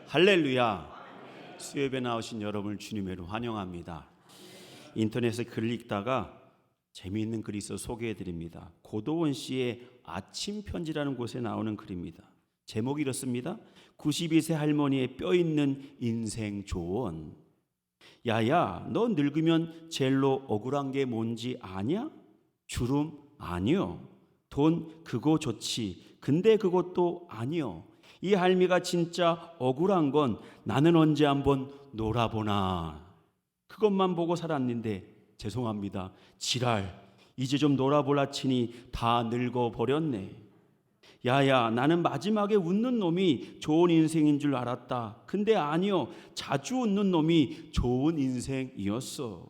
할렐루야. 수요예배 나오신 여러분을 주님으로 환영합니다. 인터넷에 글을 읽다가 재미있는 글이 있어 소개해드립니다. 고도원 씨의 아침 편지라는 곳에 나오는 글입니다. 제목이 이렇습니다. 92세 할머니의 뼈 있는 인생 조언. 야야, 너 늙으면 제일로 억울한 게 뭔지 아냐? 주름? 아니요. 돈 그거 좋지. 근데 그것도 아니요. 이 할미가 진짜 억울한 건 나는 언제 한번 놀아보나. 그것만 보고 살았는데 죄송합니다. 지랄. 이제 좀 놀아볼라 치니 다 늙어버렸네. 야야, 나는 마지막에 웃는 놈이 좋은 인생인 줄 알았다. 근데 아니요. 자주 웃는 놈이 좋은 인생이었어.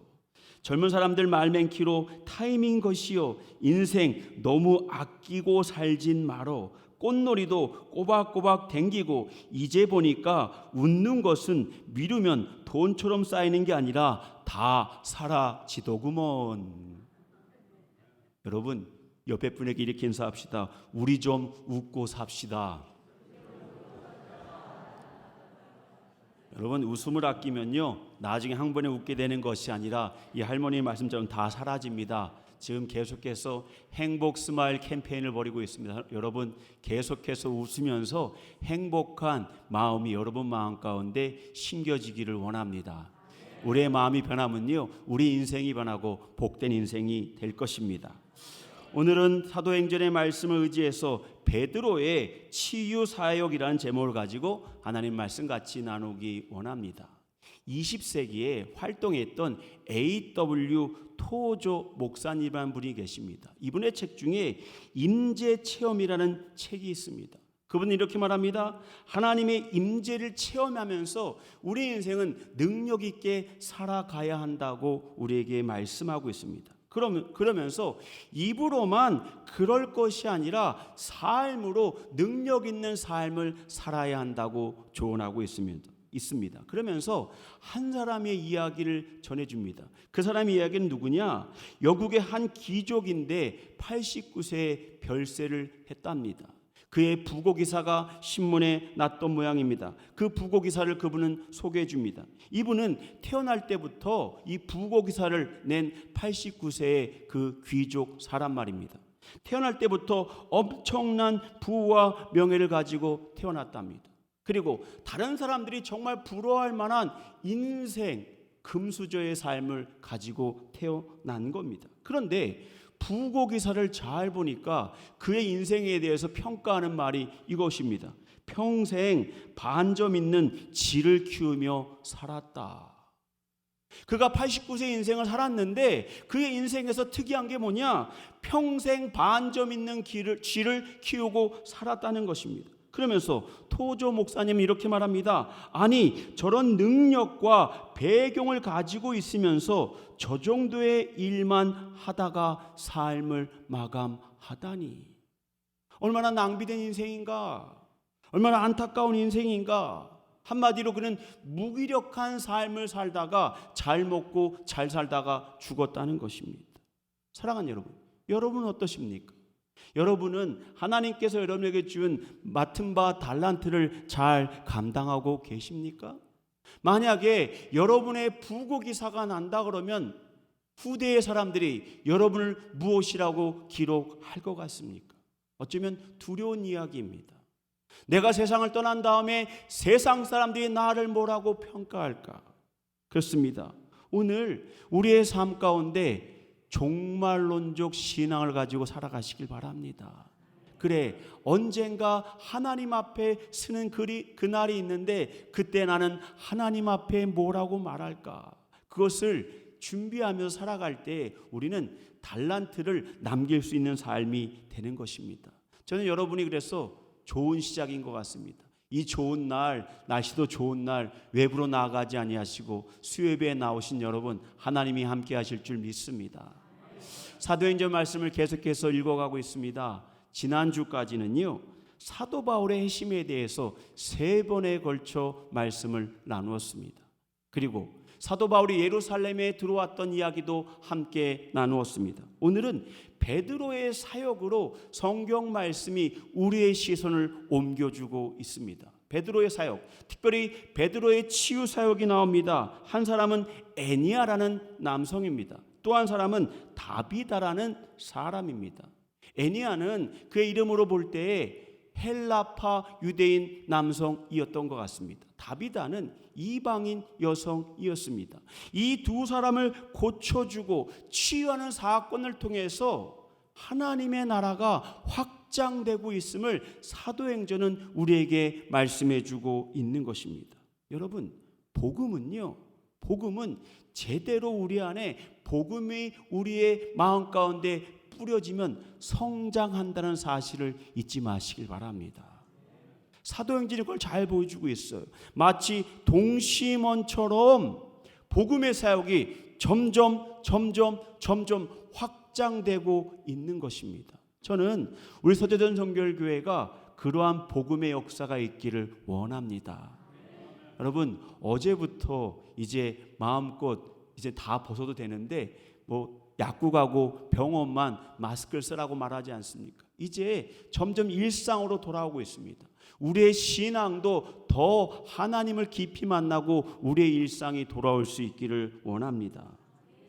젊은 사람들 말맹키로 타이밍 것이요. 인생 너무 아끼고 살진 말어. 꽃놀이도 꼬박꼬박 댕기고 이제 보니까 웃는 것은 미루면 돈처럼 쌓이는 게 아니라 다 사라지더구먼. 여러분, 옆에 분에게 이렇게 인사합시다. 우리 좀 웃고 삽시다. 여러분, 웃음을 아끼면요 나중에 한 번에 웃게 되는 것이 아니라 이 할머니의 말씀처럼 다 사라집니다. 지금 계속해서 행복 스마일 캠페인을 벌이고 있습니다. 여러분, 계속해서 웃으면서 행복한 마음이 여러분 마음 가운데 심겨지기를 원합니다. 우리의 마음이 변하면요 우리 인생이 변하고 복된 인생이 될 것입니다. 오늘은 사도행전의 말씀을 의지해서 베드로의 치유사역이라는 제목을 가지고 하나님 말씀 같이 나누기 원합니다. 20세기에 활동했던 A.W. 토조 목사님이라는 분이 계십니다. 이분의 책 중에 임재체험이라는 책이 있습니다. 그분은 이렇게 말합니다. 하나님의 임재를 체험하면서 우리 인생은 능력 있게 살아가야 한다고 우리에게 말씀하고 있습니다. 그러면서 입으로만 그럴 것이 아니라 삶으로 능력 있는 삶을 살아야 한다고 조언하고 있습니다. 그러면서 한 사람의 이야기를 전해줍니다. 그 사람의 이야기는 누구냐? 영국의 한 귀족인데 89세에 별세를 했답니다. 그의 부고기사가 신문에 났던 모양입니다. 그 부고기사를 그분은 소개해 줍니다. 이분은 태어날 때부터 이 부고기사를 낸 89세의 그 귀족 사람 말입니다. 태어날 때부터 엄청난 부와 명예를 가지고 태어났답니다. 그리고 다른 사람들이 정말 부러워할 만한 인생 금수저의 삶을 가지고 태어난 겁니다. 그런데 부고기사를 잘 보니까 그의 인생에 대해서 평가하는 말이 이것입니다. 평생 반점 있는 질을 키우며 살았다. 그가 89세 인생을 살았는데 그의 인생에서 특이한 게 뭐냐? 평생 반점 있는 질을 키우고 살았다는 것입니다. 그러면서 토조 목사님이 이렇게 말합니다. 아니, 저런 능력과 배경을 가지고 있으면서 저 정도의 일만 하다가 삶을 마감하다니. 얼마나 낭비된 인생인가? 얼마나 안타까운 인생인가? 한마디로 그는 무기력한 삶을 살다가 잘 먹고 잘 살다가 죽었다는 것입니다. 사랑하는 여러분, 여러분은 어떠십니까? 여러분은 하나님께서 여러분에게 준 맡은 바 달란트를 잘 감당하고 계십니까? 만약에 여러분의 부고기사가 난다 그러면 후대의 사람들이 여러분을 무엇이라고 기록할 것 같습니까? 어쩌면 두려운 이야기입니다. 내가 세상을 떠난 다음에 세상 사람들이 나를 뭐라고 평가할까? 그렇습니다. 오늘 우리의 삶 가운데 종말론적 신앙을 가지고 살아가시길 바랍니다. 그래, 언젠가 하나님 앞에 서는 그날이 있는데 그때 나는 하나님 앞에 뭐라고 말할까? 그것을 준비하면서 살아갈 때 우리는 달란트를 남길 수 있는 삶이 되는 것입니다. 저는 여러분이 그래서 좋은 시작인 것 같습니다. 이 좋은 날, 날씨도 좋은 날 외부로 나가지 아니하시고 수요예배에 나오신 여러분, 하나님이 함께 하실 줄 믿습니다. 사도행전 말씀을 계속해서 읽어가고 있습니다. 지난주까지는요 사도 바울의 회심에 대해서 3번에 걸쳐 말씀을 나누었습니다. 그리고 사도 바울이 예루살렘에 들어왔던 이야기도 함께 나누었습니다. 오늘은 베드로의 사역으로 성경 말씀이 우리의 시선을 옮겨주고 있습니다. 베드로의 사역, 특별히 베드로의 치유 사역이 나옵니다. 한 사람은 에니아라는 남성입니다. 또 한 사람은 다비다라는 사람입니다. 에니아는 그의 이름으로 볼 때에 헬라파 유대인 남성이었던 것 같습니다. 다비다는 이방인 여성이었습니다. 이 두 사람을 고쳐주고 치유하는 사건을 통해서 하나님의 나라가 확장되고 있음을 사도행전은 우리에게 말씀해주고 있는 것입니다. 여러분, 복음은 제대로 우리 안에 복음이 우리의 마음 가운데 뿌려지면 성장한다는 사실을 잊지 마시길 바랍니다. 사도행전이 그걸 잘 보여주고 있어요. 마치 동심원처럼 복음의 사역이 점점 확장되고 있는 것입니다. 저는 우리 서재전 성결교회가 그러한 복음의 역사가 있기를 원합니다. 여러분, 어제부터 이제 마음껏 이제 다 벗어도 되는데 약국 가고 병원만 마스크를 쓰라고 말하지 않습니까? 이제 점점 일상으로 돌아오고 있습니다. 우리의 신앙도 더 하나님을 깊이 만나고 우리의 일상이 돌아올 수 있기를 원합니다.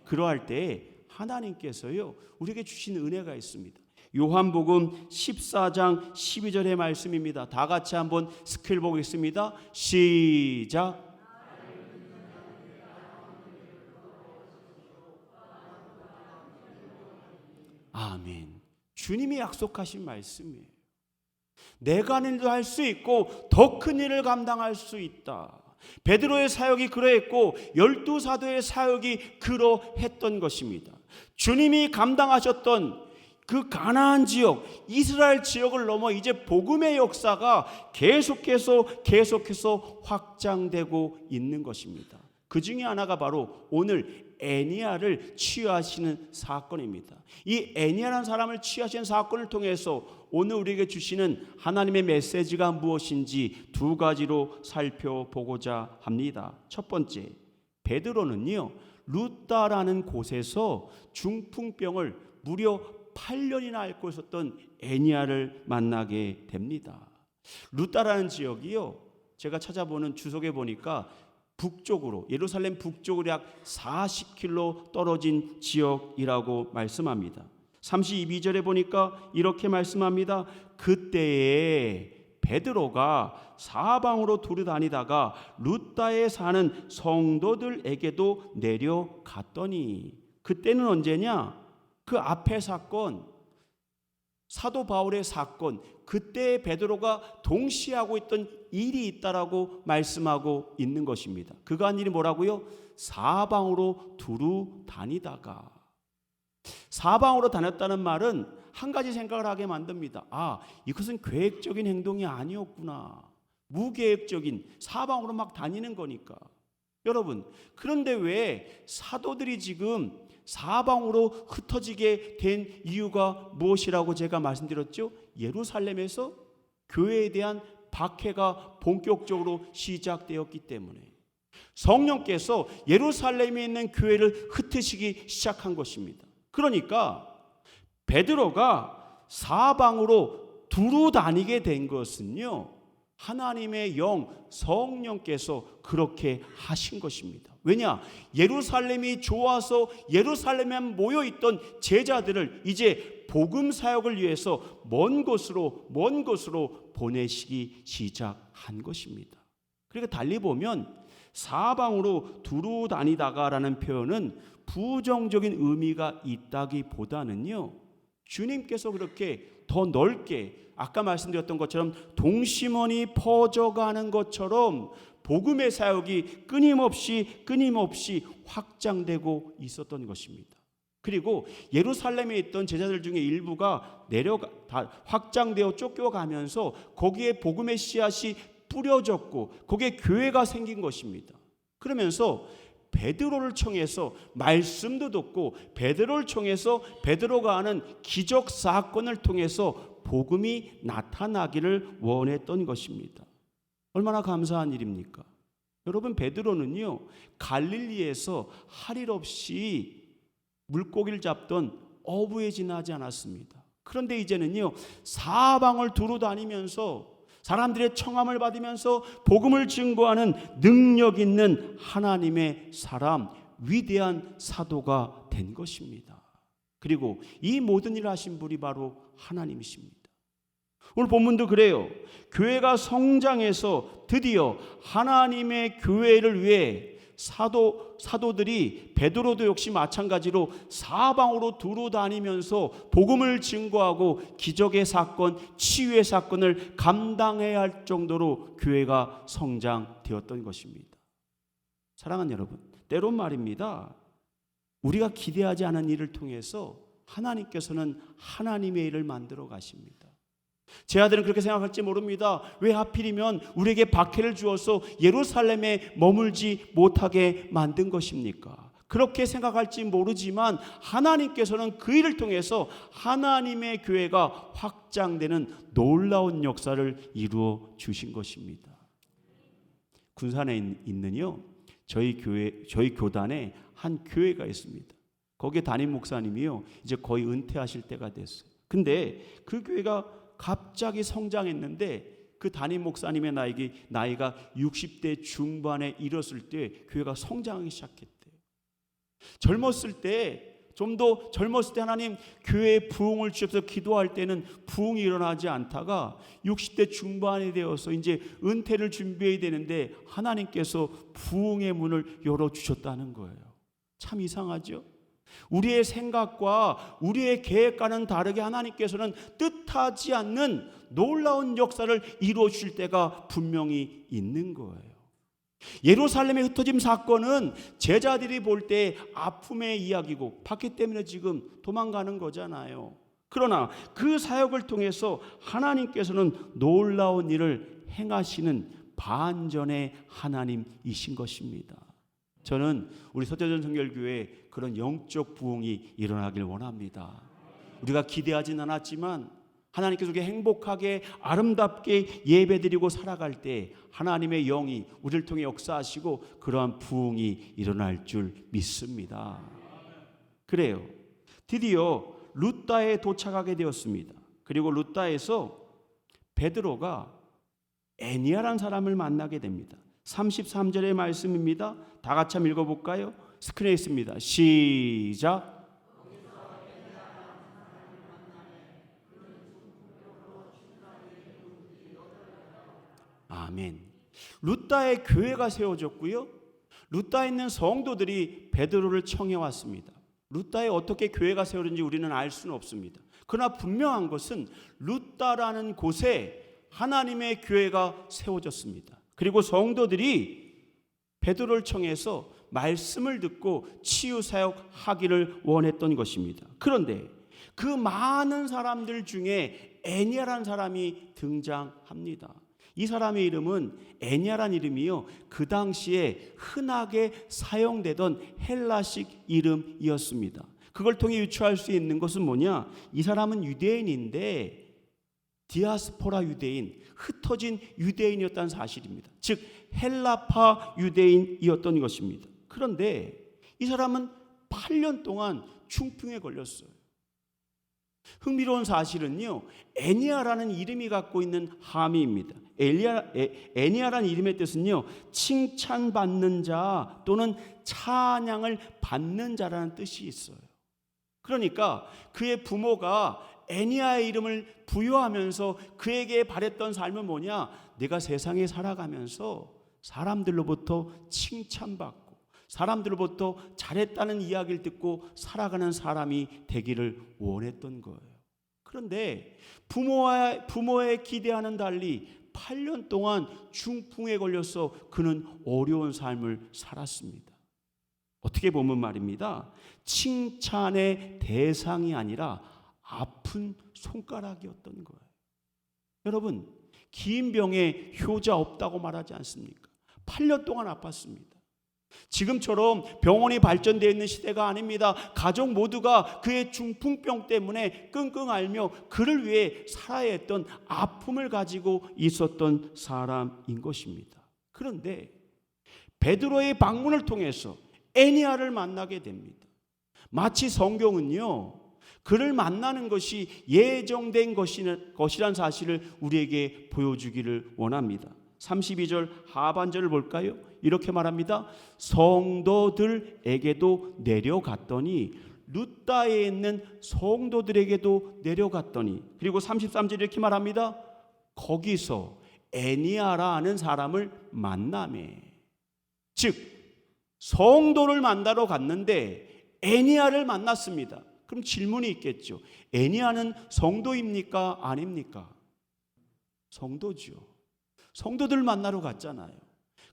그러할 때 하나님께서요 우리에게 주신 은혜가 있습니다. 요한복음 14장 12절의 말씀입니다. 다 같이 한번 스크린 보겠습니다. 시작. 아멘. 주님이 약속하신 말씀이에요. 내가 하는 일도 할 수 있고 더 큰 일을 감당할 수 있다. 베드로의 사역이 그러했고 12사도의 사역이 그러했던 것입니다. 주님이 감당하셨던 그 가나안 지역, 이스라엘 지역을 넘어 이제 복음의 역사가 계속해서 확장되고 있는 것입니다. 그 중에 하나가 바로 오늘 에니아를 치유하시는 사건입니다. 이 에니아라는 사람을 치유하시는 사건을 통해서 오늘 우리에게 주시는 하나님의 메시지가 무엇인지 두 가지로 살펴보고자 합니다. 첫 번째, 베드로는요 루다라는 곳에서 중풍병을 무려 8년이나 앓고 있었던 에니아를 만나게 됩니다. 루다라는 지역이요, 제가 찾아보는 주석에 보니까 북쪽으로, 예루살렘 북쪽으로 약 40km 떨어진 지역이라고 말씀합니다. 32절에 보니까 이렇게 말씀합니다. 그때에 베드로가 사방으로 두루다니다가 루다에 사는 성도들에게도 내려갔더니, 그때는 언제냐? 그 앞의 사건, 사도 바울의 사건, 그때 베드로가 동시하고 있던 일이 있다라고 말씀하고 있는 것입니다. 그가 한 일이 뭐라고요? 사방으로 두루 다니다가. 사방으로 다녔다는 말은 한 가지 생각을 하게 만듭니다. 이것은 계획적인 행동이 아니었구나. 무계획적인 사방으로 막 다니는 거니까. 여러분, 그런데 왜 사도들이 지금 사방으로 흩어지게 된 이유가 무엇이라고 제가 말씀드렸죠? 예루살렘에서 교회에 대한 박해가 본격적으로 시작되었기 때문에 성령께서 예루살렘에 있는 교회를 흩으시기 시작한 것입니다. 그러니까 베드로가 사방으로 두루 다니게 된 것은요, 하나님의 영 성령께서 그렇게 하신 것입니다. 왜냐? 예루살렘이 좋아서 예루살렘에 모여있던 제자들을 이제 복음 사역을 위해서 먼 곳으로 보내시기 시작한 것입니다. 그러니까 달리 보면 사방으로 두루 다니다가라는 표현은 부정적인 의미가 있다기보다는요, 주님께서 그렇게 더 넓게 아까 말씀드렸던 것처럼 동심원이 퍼져가는 것처럼 복음의 사역이 끊임없이 확장되고 있었던 것입니다. 그리고 예루살렘에 있던 제자들 중에 일부가 확장되어 쫓겨가면서 거기에 복음의 씨앗이 뿌려졌고 거기에 교회가 생긴 것입니다. 그러면서 베드로를 통해서 말씀도 듣고 베드로를 통해서 베드로가 하는 기적 사건을 통해서 복음이 나타나기를 원했던 것입니다. 얼마나 감사한 일입니까? 여러분, 베드로는요 갈릴리에서 할 일 없이 물고기를 잡던 어부에 지나지 않았습니다. 그런데 이제는요 사방을 두루 다니면서 사람들의 청함을 받으면서 복음을 증거하는 능력 있는 하나님의 사람, 위대한 사도가 된 것입니다. 그리고 이 모든 일을 하신 분이 바로 하나님이십니다. 오늘 본문도 그래요. 교회가 성장해서 드디어 하나님의 교회를 위해 사도들이, 베드로도 역시 마찬가지로 사방으로 두루 다니면서 복음을 증거하고 기적의 사건, 치유의 사건을 감당해야 할 정도로 교회가 성장되었던 것입니다. 사랑하는 여러분, 때론 말입니다, 우리가 기대하지 않은 일을 통해서 하나님께서는 하나님의 일을 만들어 가십니다. 제 아들은 그렇게 생각할지 모릅니다. 왜 하필이면 우리에게 박해를 주어서 예루살렘에 머물지 못하게 만든 것입니까? 그렇게 생각할지 모르지만 하나님께서는 그 일을 통해서 하나님의 교회가 확장되는 놀라운 역사를 이루어 주신 것입니다. 군산에 있는요, 저희 교단에 한 교회가 있습니다. 거기에 담임 목사님이요, 이제 거의 은퇴하실 때가 됐어요. 근데 그 교회가 갑자기 성장했는데 그 담임 목사님의 나이가 60대 중반에 이뤘을 때 교회가 성장하기 시작했대요. 좀 더 젊었을 때 하나님 교회에 부흥을 주셔서 기도할 때는 부흥이 일어나지 않다가 60대 중반이 되어서 이제 은퇴를 준비해야 되는데 하나님께서 부흥의 문을 열어주셨다는 거예요. 참 이상하죠? 우리의 생각과 우리의 계획과는 다르게 하나님께서는 뜻하지 않는 놀라운 역사를 이루어 주실 때가 분명히 있는 거예요. 예루살렘의 흩어짐 사건은 제자들이 볼 때 아픔의 이야기고 박해 때문에 지금 도망가는 거잖아요. 그러나 그 사역을 통해서 하나님께서는 놀라운 일을 행하시는 반전의 하나님이신 것입니다. 저는 우리 서대전 성결교회에 그런 영적 부흥이 일어나길 원합니다. 우리가 기대하진 않았지만 하나님께서 우리가 행복하게 아름답게 예배드리고 살아갈 때 하나님의 영이 우리를 통해 역사하시고 그러한 부흥이 일어날 줄 믿습니다. 그래요. 드디어 루다에 도착하게 되었습니다. 그리고 루다에서 베드로가 애니아라는 사람을 만나게 됩니다. 33절의 말씀입니다. 다 같이 한번 읽어볼까요? 스크린에 있습니다. 시작. 아멘. 루다의 교회가 세워졌고요, 루다에 있는 성도들이 베드로를 청해 왔습니다. 루다에 어떻게 교회가 세워졌는지 우리는 알 수는 없습니다. 그러나 분명한 것은 루다라는 곳에 하나님의 교회가 세워졌습니다. 그리고 성도들이 베드로를 청해서 말씀을 듣고 치유 사역하기를 원했던 것입니다. 그런데 그 많은 사람들 중에 애니아라는 사람이 등장합니다. 이 사람의 이름은, 애니아라는 이름이요, 그 당시에 흔하게 사용되던 헬라식 이름이었습니다. 그걸 통해 유추할 수 있는 것은 뭐냐? 이 사람은 유대인인데 디아스포라 유대인, 흩어진 유대인이었다는 사실입니다. 즉 헬라파 유대인이었던 것입니다. 그런데 이 사람은 8년 동안 중풍에 걸렸어요. 흥미로운 사실은요, 애니아라는 이름이 갖고 있는 함의입니다. 애니아라는 이름의 뜻은요, 칭찬받는 자 또는 찬양을 받는 자라는 뜻이 있어요. 그러니까 그의 부모가 애니아의 이름을 부여하면서 그에게 바랬던 삶은 뭐냐? 내가 세상에 살아가면서 사람들로부터 칭찬받고 사람들로부터 잘했다는 이야기를 듣고 살아가는 사람이 되기를 원했던 거예요. 그런데 부모의 기대와는 달리 8년 동안 중풍에 걸려서 그는 어려운 삶을 살았습니다. 어떻게 보면 말입니다, 칭찬의 대상이 아니라 아픈 손가락이었던 거예요. 여러분, 긴 병에 효자 없다고 말하지 않습니까? 8년 동안 아팠습니다. 지금처럼 병원이 발전되어 있는 시대가 아닙니다. 가족 모두가 그의 중풍병 때문에 끙끙 앓며 그를 위해 살아야 했던 아픔을 가지고 있었던 사람인 것입니다. 그런데 베드로의 방문을 통해서 애니아를 만나게 됩니다. 마치 성경은요, 그를 만나는 것이 예정된 것이란 사실을 우리에게 보여주기를 원합니다. 32절 하반절을 볼까요? 이렇게 말합니다. 성도들에게도 내려갔더니, 루다에 있는 성도들에게도 내려갔더니, 그리고 33절 이렇게 말합니다. 거기서 애니아라는 사람을 만나매. 즉 성도를 만나러 갔는데 애니아를 만났습니다. 그럼 질문이 있겠죠. 애니아는 성도입니까? 아닙니까? 성도죠. 성도들 만나러 갔잖아요.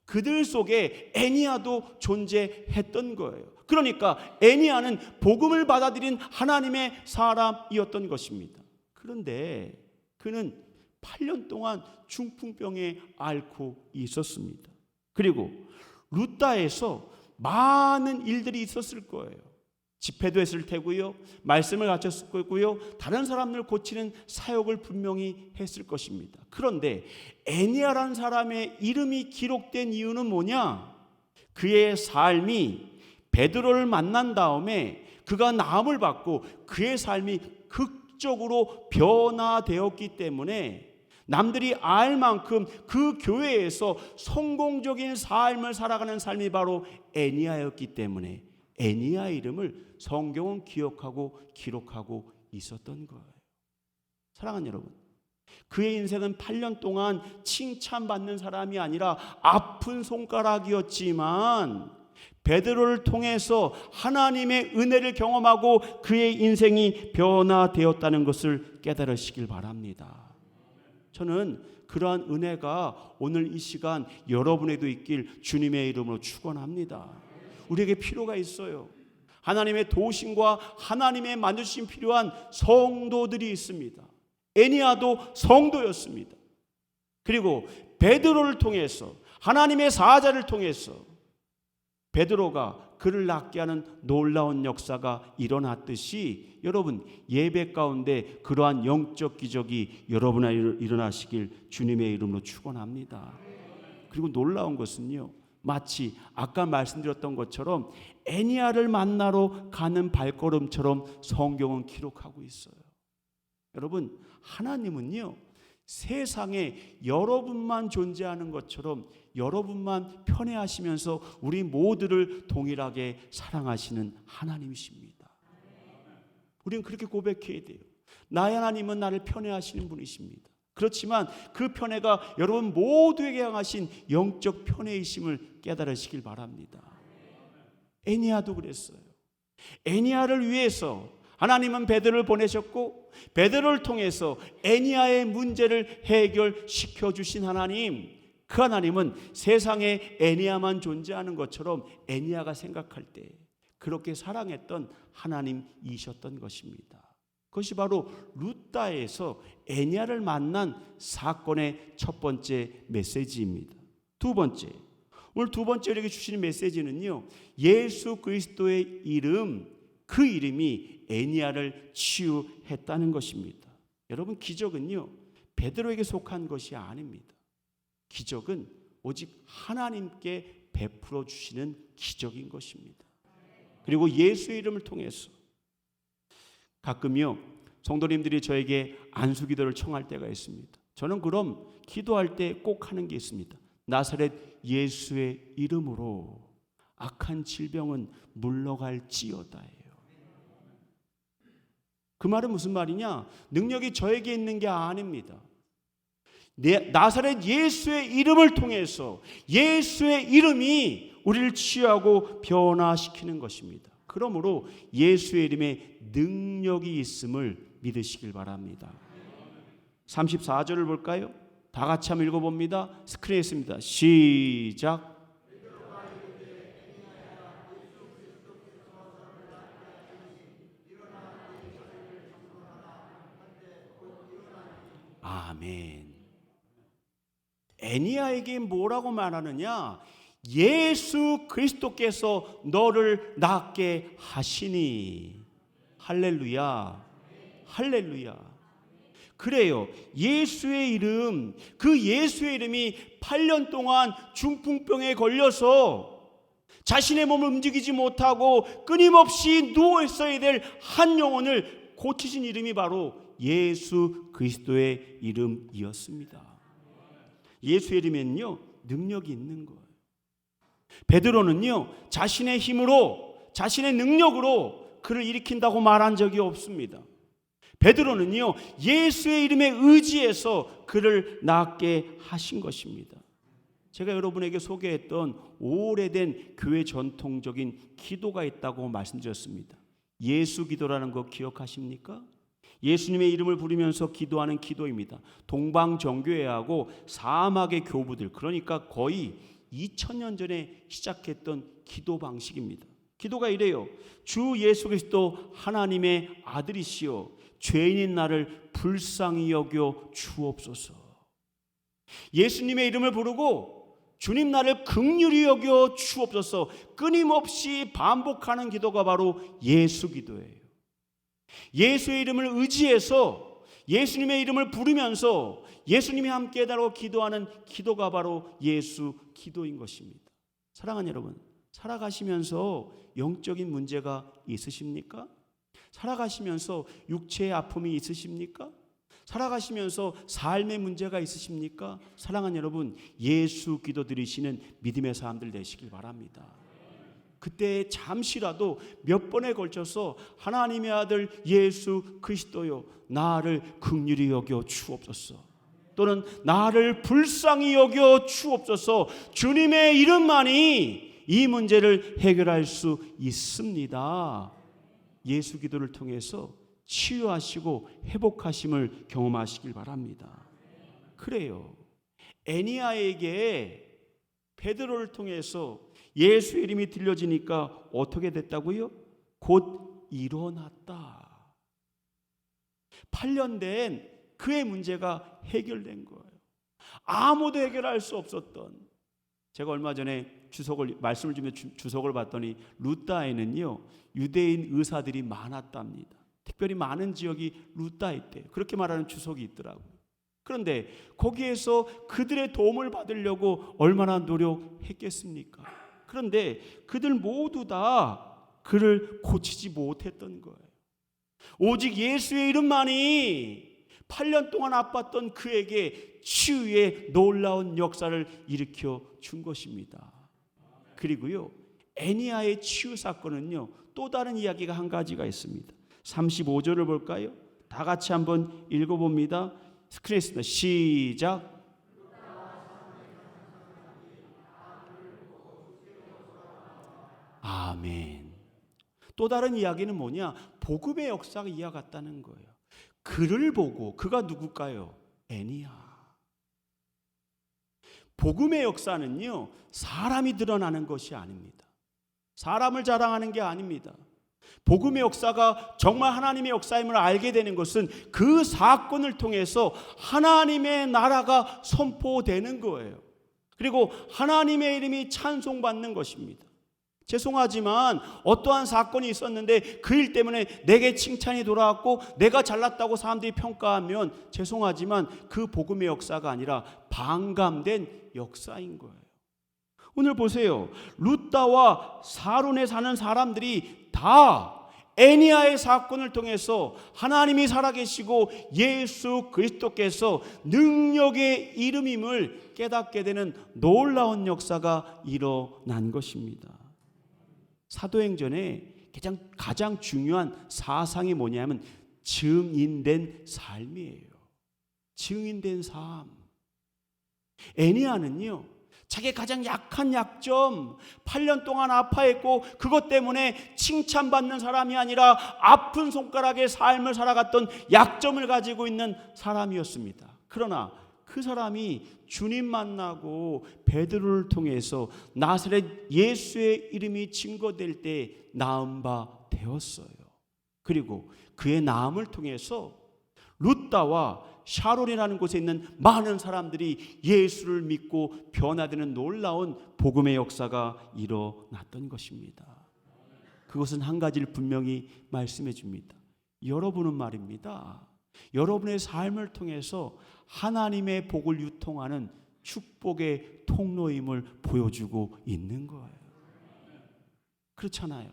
그들 속에 애니아도 존재했던 거예요. 그러니까 애니아는 복음을 받아들인 하나님의 사람이었던 것입니다. 그런데 그는 8년 동안 중풍병에 앓고 있었습니다. 그리고 루다에서 많은 일들이 있었을 거예요. 집회도 했을 테고요, 말씀을 가르쳤을 거고요, 다른 사람들 고치는 사역을 분명히 했을 것입니다. 그런데 애니아라는 사람의 이름이 기록된 이유는 뭐냐? 그의 삶이 베드로를 만난 다음에 그가 나음을 받고 그의 삶이 극적으로 변화되었기 때문에 남들이 알 만큼 그 교회에서 성공적인 삶을 살아가는 삶이 바로 애니아였기 때문에 애니아 이름을 성경은 기록하고 있었던 거예요. 사랑하는 여러분, 그의 인생은 8년 동안 칭찬받는 사람이 아니라 아픈 손가락이었지만 베드로를 통해서 하나님의 은혜를 경험하고 그의 인생이 변화되었다는 것을 깨달으시길 바랍니다. 저는 그러한 은혜가 오늘 이 시간 여러분에도 있길 주님의 이름으로 축원합니다. 우리에게 필요가 있어요. 하나님의 도우심과 하나님의 만져주심 필요한 성도들이 있습니다. 애니아도 성도였습니다. 그리고 베드로를 통해서, 하나님의 사자를 통해서 베드로가 그를 낫게 하는 놀라운 역사가 일어났듯이 여러분 예배 가운데 그러한 영적 기적이 여러분에 일어나시길 주님의 이름으로 축원합니다. 그리고 놀라운 것은요, 마치 아까 말씀드렸던 것처럼 애니아를 만나러 가는 발걸음처럼 성경은 기록하고 있어요. 여러분, 하나님은요 세상에 여러분만 존재하는 것처럼 여러분만 편애하시면서 우리 모두를 동일하게 사랑하시는 하나님이십니다. 우리는 그렇게 고백해야 돼요. 나의 하나님은 나를 편애하시는 분이십니다. 그렇지만 그 편애가 여러분 모두에게 향하신 영적 편애이심을 깨달으시길 바랍니다. 애니아도 그랬어요. 애니아를 위해서 하나님은 베드로를 보내셨고 베드로를 통해서 애니아의 문제를 해결시켜 주신 하나님, 그 하나님은 세상에 애니아만 존재하는 것처럼 애니아가 생각할 때 그렇게 사랑했던 하나님이셨던 것입니다. 그것이 바로 루다에서 애니아를 만난 사건의 첫 번째 메시지입니다. 두 번째, 오늘 두 번째 우리에게 주시는 메시지는요, 예수 그리스도의 이름, 그 이름이 애니아를 치유했다는 것입니다. 여러분, 기적은요 베드로에게 속한 것이 아닙니다. 기적은 오직 하나님께 베풀어 주시는 기적인 것입니다. 그리고 예수의 이름을 통해서 가끔요 성도님들이 저에게 안수기도를 청할 때가 있습니다. 저는 그럼 기도할 때 꼭 하는 게 있습니다. 나사렛 예수의 이름으로 악한 질병은 물러갈지어다예요. 그 말은 무슨 말이냐? 능력이 저에게 있는 게 아닙니다. 나사렛 예수의 이름을 통해서 예수의 이름이 우리를 치유하고 변화시키는 것입니다. 그러므로 예수의 이름에 능력이 있음을 믿으시길 바랍니다. 34절을 볼까요? 다 같이 한번 읽어봅니다. 스크린에 있습니다. 시작. 아멘. 애니아에게 뭐라고 말하느냐? 예수 그리스도께서 너를 낫게 하시니. 할렐루야, 할렐루야. 그래요. 예수의 이름, 그 예수의 이름이 8년 동안 중풍병에 걸려서 자신의 몸을 움직이지 못하고 끊임없이 누워 있어야 될 한 영혼을 고치신 이름이 바로 예수 그리스도의 이름이었습니다. 예수의 이름에는요, 능력이 있는 거예요. 베드로는요, 자신의 힘으로, 자신의 능력으로 그를 일으킨다고 말한 적이 없습니다. 베드로는요, 예수의 이름에 의지해서 그를 낫게 하신 것입니다. 제가 여러분에게 소개했던 오래된 교회 전통적인 기도가 있다고 말씀드렸습니다. 예수 기도라는 거 기억하십니까? 예수님의 이름을 부르면서 기도하는 기도입니다. 동방정교회하고 사막의 교부들, 그러니까 거의 2000년 전에 시작했던 기도 방식입니다. 기도가 이래요. 주 예수 그리스도 하나님의 아들이시여, 죄인인 나를 불쌍히 여겨 주옵소서. 예수님의 이름을 부르고 주님 나를 긍휼히 여겨 주옵소서, 끊임없이 반복하는 기도가 바로 예수 기도예요. 예수의 이름을 의지해서 예수님의 이름을 부르면서 예수님이 함께 해달라고 기도하는 기도가 바로 예수 기도인 것입니다. 사랑하는 여러분, 살아가시면서 영적인 문제가 있으십니까? 살아가시면서 육체의 아픔이 있으십니까? 살아가시면서 삶의 문제가 있으십니까? 사랑하는 여러분, 예수 기도 드리시는 믿음의 사람들 되시길 바랍니다. 그때 잠시라도 몇 번에 걸쳐서 하나님의 아들 예수 그리스도여, 나를 긍휼히 여겨 주옵소서, 또는 나를 불쌍히 여겨 주옵소서, 주님의 이름만이 이 문제를 해결할 수 있습니다. 예수 기도를 통해서 치유하시고 회복하심을 경험하시길 바랍니다. 그래요, 애니야에게 베드로를 통해서 예수의 이름이 들려지니까 어떻게 됐다고요? 곧 일어났다. 8년 된 그의 문제가 해결된 거예요. 아무도 해결할 수 없었던, 제가 얼마 전에 말씀을 주면서 주석을 봤더니 루따에는요, 유대인 의사들이 많았답니다. 특별히 많은 지역이 루따 있대요. 그렇게 말하는 주석이 있더라고요. 그런데 거기에서 그들의 도움을 받으려고 얼마나 노력했겠습니까? 그런데 그들 모두 다 그를 고치지 못했던 거예요. 오직 예수의 이름만이 8년 동안 아팠던 그에게 치유의 놀라운 역사를 일으켜 준 것입니다. 그리고요, 애니야의 치유 사건은요, 또 다른 이야기가 한 가지가 있습니다. 35절을 볼까요? 다 같이 한번 읽어봅니다. 스크린에 있습니다. 시작. 아멘. 또 다른 이야기는 뭐냐? 복음의 역사가 이어갔다는 거예요. 그를 보고, 그가 누굴까요? 애니야. 복음의 역사는요, 사람이 드러나는 것이 아닙니다. 사람을 자랑하는 게 아닙니다. 복음의 역사가 정말 하나님의 역사임을 알게 되는 것은 그 사건을 통해서 하나님의 나라가 선포되는 거예요. 그리고 하나님의 이름이 찬송받는 것입니다. 죄송하지만 어떠한 사건이 있었는데 그 일 때문에 내게 칭찬이 돌아왔고 내가 잘났다고 사람들이 평가하면 죄송하지만 그 복음의 역사가 아니라 반감된 역사인 거예요. 오늘 보세요. 룻다와 사론에 사는 사람들이 다 애니야의 사건을 통해서 하나님이 살아계시고 예수 그리스도께서 능력의 이름임을 깨닫게 되는 놀라운 역사가 일어난 것입니다. 사도행전에 가장 중요한 사상이 뭐냐면 증인된 삶이에요. 증인된 삶. 애니야는요, 자기의 가장 약한 약점, 8년 동안 아파했고 그것 때문에 칭찬받는 사람이 아니라 아픈 손가락의 삶을 살아갔던 약점을 가지고 있는 사람이었습니다. 그러나 그 사람이 주님 만나고 베드로를 통해서 나사렛 예수의 이름이 증거될 때 나은 바 되었어요. 그리고 그의 나음을 통해서 룻다와 샤론이라는 곳에 있는 많은 사람들이 예수를 믿고 변화되는 놀라운 복음의 역사가 일어났던 것입니다. 그것은 한 가지를 분명히 말씀해 줍니다. 여러분은 말입니다, 여러분의 삶을 통해서 하나님의 복을 유통하는 축복의 통로임을 보여주고 있는 거예요. 그렇잖아요.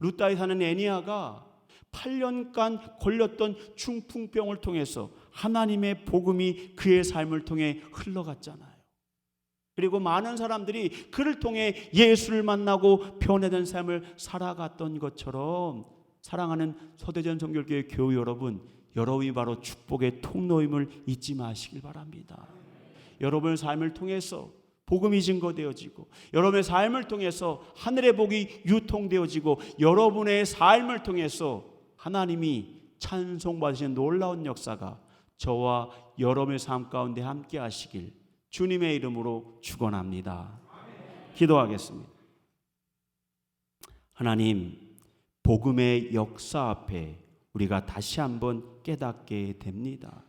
룻다에 사는 애니야가 8년간 걸렸던 중풍병을 통해서 하나님의 복음이 그의 삶을 통해 흘러갔잖아요. 그리고 많은 사람들이 그를 통해 예수를 만나고 변화된 삶을 살아갔던 것처럼, 사랑하는 서대전 성결교회 교우 여러분, 여러분이 바로 축복의 통로임을 잊지 마시길 바랍니다. 여러분의 삶을 통해서 복음이 증거되어지고, 여러분의 삶을 통해서 하늘의 복이 유통되어지고, 여러분의 삶을 통해서 하나님이 찬송받으시는 놀라운 역사가 저와 여러분의 삶 가운데 함께 하시길 주님의 이름으로 축원합니다. 기도하겠습니다. 하나님, 복음의 역사 앞에 우리가 다시 한번 깨닫게 됩니다.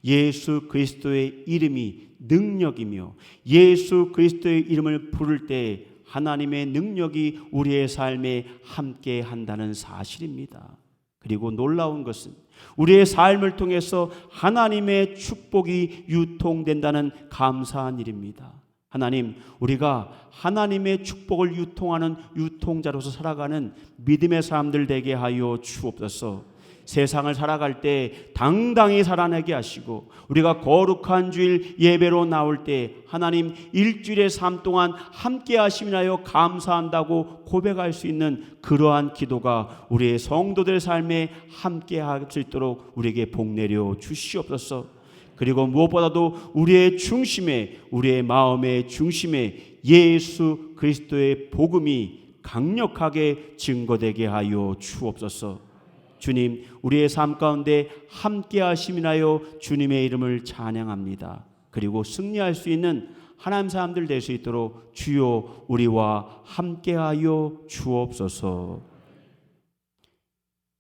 예수 그리스도의 이름이 능력이며, 예수 그리스도의 이름을 부를 때 하나님의 능력이 우리의 삶에 함께 한다는 사실입니다. 그리고 놀라운 것은 우리의 삶을 통해서 하나님의 축복이 유통된다는 감사한 일입니다. 하나님, 우리가 하나님의 축복을 유통하는 유통자로서 살아가는 믿음의 사람들 되게 하여 주옵소서. 세상을 살아갈 때 당당히 살아내게 하시고, 우리가 거룩한 주일 예배로 나올 때 하나님 일주일의 삶 동안 함께 하심이나요 감사한다고 고백할 수 있는 그러한 기도가 우리의 성도들의 삶에 함께 할 수 있도록 우리에게 복 내려 주시옵소서. 그리고 무엇보다도 우리의 중심에, 우리의 마음의 중심에 예수 그리스도의 복음이 강력하게 증거되게 하여 주옵소서. 주님, 우리의 삶 가운데 함께 하심이나요 주님의 이름을 찬양합니다. 그리고 승리할 수 있는 하나님 사람들 될 수 있도록 주여 우리와 함께하여 주옵소서.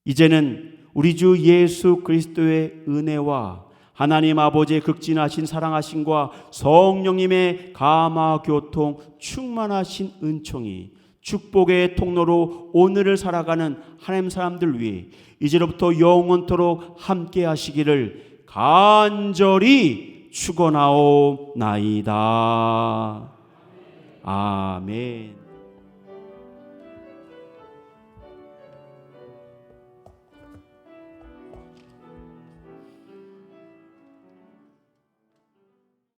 이제는 우리 주 예수 그리스도의 은혜와 하나님 아버지의 극진하신 사랑하심과 성령님의 감화 교통 충만하신 은총이 축복의 통로로 오늘을 살아가는 하나님 사람들 위해 이제로부터 영원토록 함께 하시기를 간절히 축원하옵나이다. 아멘.